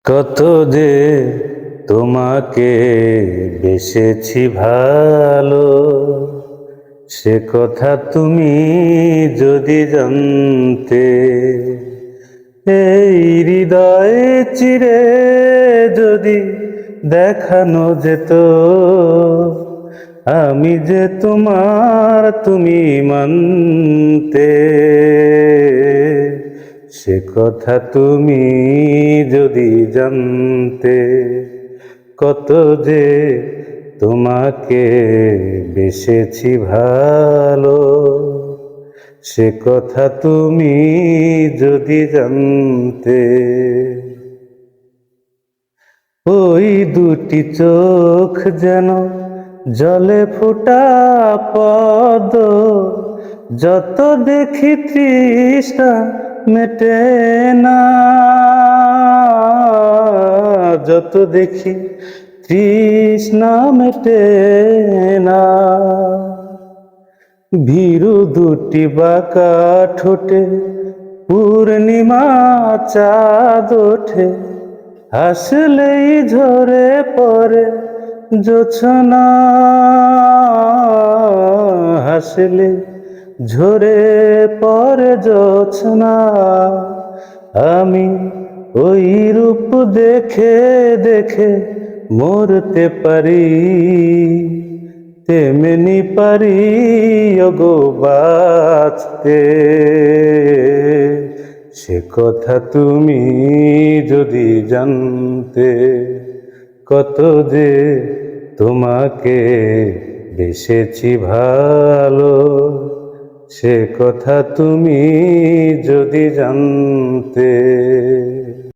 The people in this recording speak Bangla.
কত যে তোমাকে বেসেছি ভালো, সে কথা তুমি যদি জানতে। এই হৃদয়ে চিরে যদি দেখানো যেত, আমি যে তোমার তুমি মানতে। সে কথা তুমি যদি জানতে, কত যে তোমাকে বেসেছি ভালো, সে কথা তুমি যদি জানতে। ওই দুটি চোখ যেন জলে ফোটা পদ্ম, যত দেখি তৃষ্ণা মেটে না, যত দেখি তৃষ্ণা মেটে না। ভীরু দুটি বাঁকা ঠোঁটে পূর্ণিমা চাঁদ ওঠে, হাসলেই ঝরে পড়ে জোছনা, হাসলে ঝরে পড়ে জোছনা। আমি ওই রূপ দেখে দেখে মরতে পারি, তেমনি পারি ওগো বাঁচতে। সে কথা তুমি যদি জানতে, কত যে তোমাকে বেসেছি ভালো, সে কথা তুমি যদি জানতে।